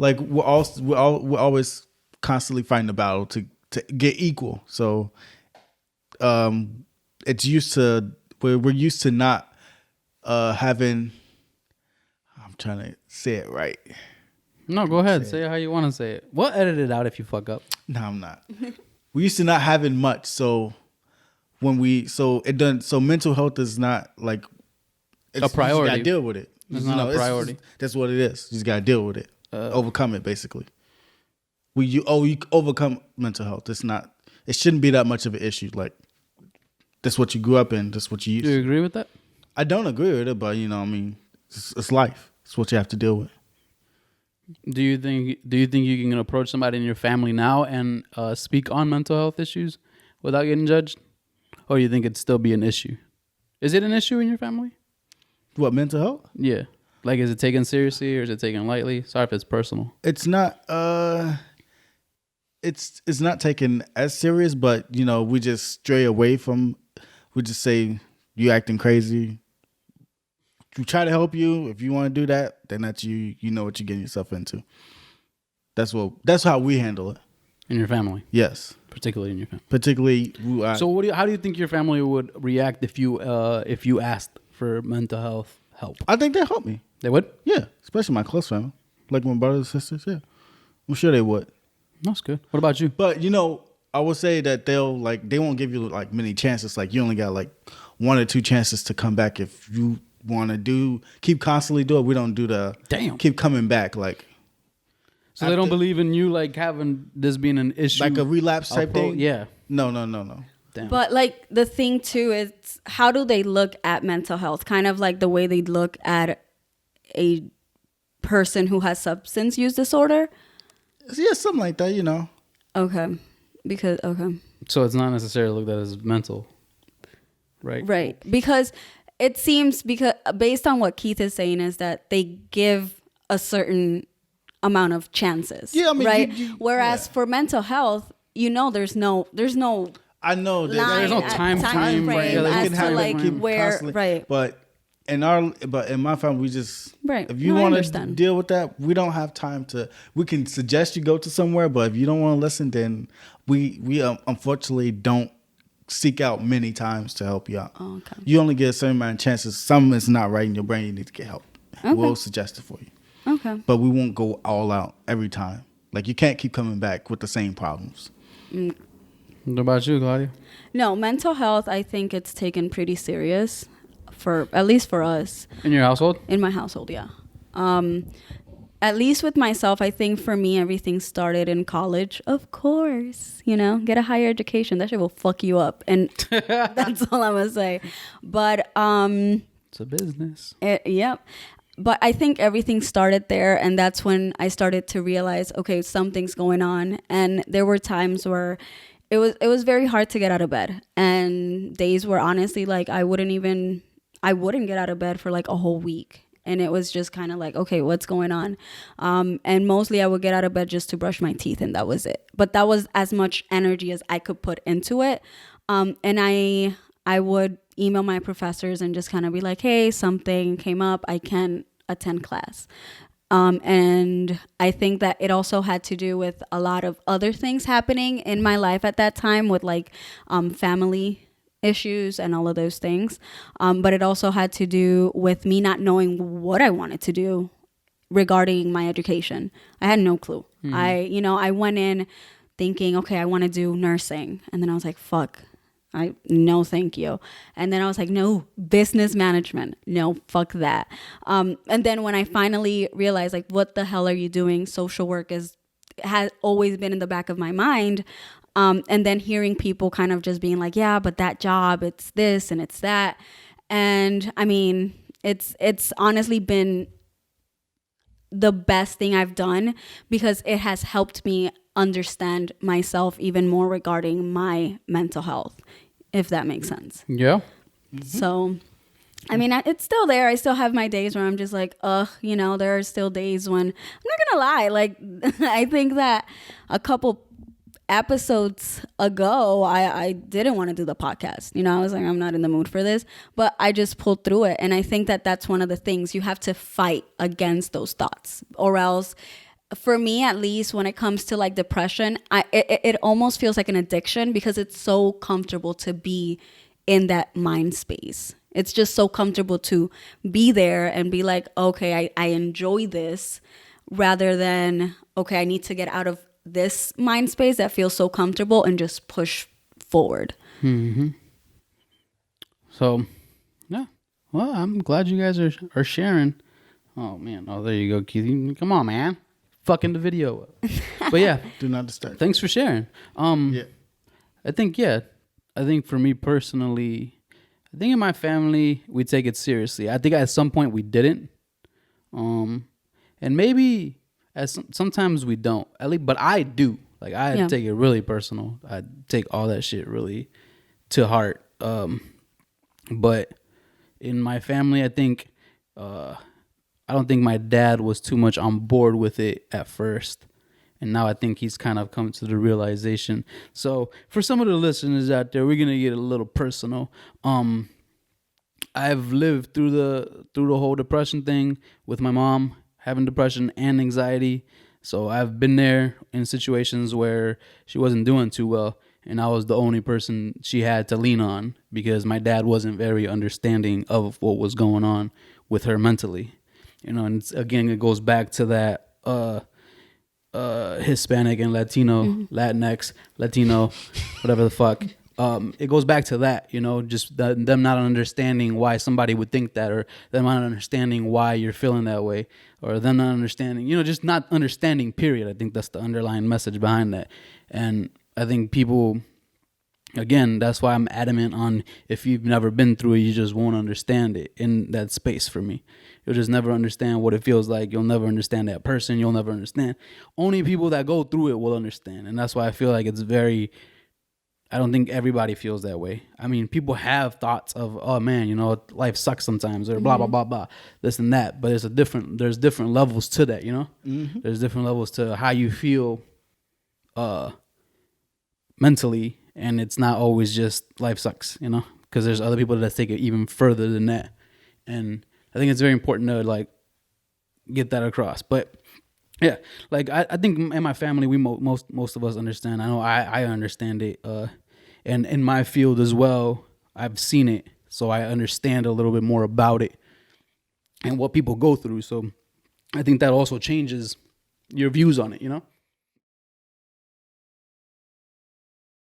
like we're always constantly fighting the battle to get equal. So it's used to we're used to not having. I'm trying to say it right. No, go ahead. Say it how you want to say it. We'll edit it out if you fuck up. No, I'm not. We used to not having much, so mental health is not like a priority. You gotta deal with it. It's not a priority. That's what it is. You just gotta deal with it. Overcome it, basically. You overcome mental health. It shouldn't be that much of an issue. Like, that's what you grew up in. That's what you used to. Do you agree with that? I don't agree with it, but it's life. It's what you have to deal with. Do you think you can approach somebody in your family now and speak on mental health issues without getting judged? Or do you think it'd still be an issue? Is it an issue in your family? What, mental health? Yeah. Like, is it taken seriously or is it taken lightly? Sorry if it's personal. It's not it's not taken as serious, but we just stray away from. We just say you acting crazy. We try to help you. If you want to do that, then that's you. You know what you're getting yourself into. That's how we handle it. In your family? Yes. Particularly in your family. Particularly. So how do you think your family would react if you asked for mental health help? I think they'd help me. They would? Yeah. Especially my close family. Like my brothers and sisters. Yeah. I'm sure they would. That's good. What about you? But I would say that they won't give you like many chances. Like you only got like 1 or 2 chances to come back if you want to keep constantly do it. We don't do the keep coming back like. So they don't believe in you like having this being an issue, like a relapse type thing. Yeah. No. Damn. But like the thing too is, how do they look at mental health? Kind of like the way they look at a person who has substance use disorder. Yeah, something like that. Okay. So it's not necessarily looked at as mental, right? Right. Because it seems, based on what Keith is saying, is that they give a certain amount of chances. Yeah, I mean, right. Whereas for mental health, there's no. I know there's no time frame as to like where right. But in my family, we just right. If you want to deal with that, we don't have time to. We can suggest you go to somewhere, but if you don't want to listen, then we unfortunately don't seek out many times to help you out. Oh, okay. You only get a certain amount of chances. Something is not right in your brain. You need to get help. Okay. We'll suggest it for you. Okay. But we won't go all out every time. Like you can't keep coming back with the same problems. What about you, Claudia? No, mental health, I think it's taken pretty serious, at least for us. In your household? In my household, yeah. At least with myself, I think for me, everything started in college. Of course, get a higher education. That shit will fuck you up. And that's all I'm going to say. But it's a business. Yep. But I think everything started there. And that's when I started to realize, okay, something's going on. And there were times where it was very hard to get out of bed. And days where honestly, like I wouldn't get out of bed for like a whole week. And it was just kind of like, okay, what's going on? And mostly I would get out of bed just to brush my teeth, and that was it. But that was as much energy as I could put into it. And I would email my professors and just kind of be like, hey, something came up. I can't attend class. And I think that it also had to do with a lot of other things happening in my life at that time with like family issues and all of those things. But it also had to do with me not knowing what I wanted to do regarding my education. I had no clue. I went in thinking, okay, I want to do nursing. And then I was like, fuck, no, thank you. And then I was like, no, business management. No, fuck that. And then when I finally realized, like, what the hell are you doing? Social work has always been in the back of my mind. And then hearing people kind of just being like, yeah, but that job, it's this and it's that. And I mean, it's honestly been the best thing I've done because it has helped me understand myself even more regarding my mental health, if that makes sense. Yeah. Mm-hmm. So, I mean, it's still there. I still have my days where I'm just like, there are still days when, I'm not gonna lie, like, I think that a couple episodes ago, I didn't want to do the podcast. I was like, I'm not in the mood for this, but I just pulled through it. And I think that that's one of the things you have to fight against those thoughts, or else for me at least, when it comes to like depression, it almost feels like an addiction because it's so comfortable to be in that mind space. It's just so comfortable to be there and be like, okay, I enjoy this, rather than, okay, I need to get out of this mind space that feels so comfortable and just push forward. So, yeah. Well, I'm glad you guys are sharing. Oh man. Oh, there you go, Keith. Come on, man. Fucking the video up. But yeah, Do not disturb. thanks for sharing. Yeah. I think for me personally, I think in my family we take it seriously. I think at some point we didn't. And maybe sometimes we don't. At least, but I do. Like I take it really personal. I take all that shit really to heart. But in my family, I think I don't think my dad was too much on board with it at first. And now I think he's kind of come to the realization. So for some of the listeners out there, we're gonna get a little personal. I've lived through the whole depression thing with my mom having depression and anxiety. So I've been there in situations where she wasn't doing too well, and I was the only person she had to lean on because my dad wasn't very understanding of what was going on with her mentally. You know, and again, it goes back to that Hispanic and Latino, Latinx, Latino, whatever the fuck. It goes back to that, you know, just them not understanding why somebody would think that, or them not understanding why you're feeling that way, or them not understanding, you know, just not understanding, period. I think that's the underlying message behind that. And I think people, again, that's why I'm adamant on, if you've never been through it, you just won't understand it in that space. For me, you'll just never understand what it feels like. You'll never understand that person. You'll never understand. Only people that go through it will understand. And that's why I feel like it's very, I don't think everybody feels that way. I mean, people have thoughts of, oh man, you know, life sucks sometimes, or blah, blah, blah, blah, this and that. But there's different levels to that, you know? There's different levels to how you feel mentally. And it's not always just life sucks, you know? Because there's other people that take it even further than that. And I think it's very important to like get that across. But yeah, like I think in my family, we most of us understand. I know I understand it, and in my field as well, I've seen it, so I understand a little bit more about it and what people go through. So I think that also changes your views on it, you know.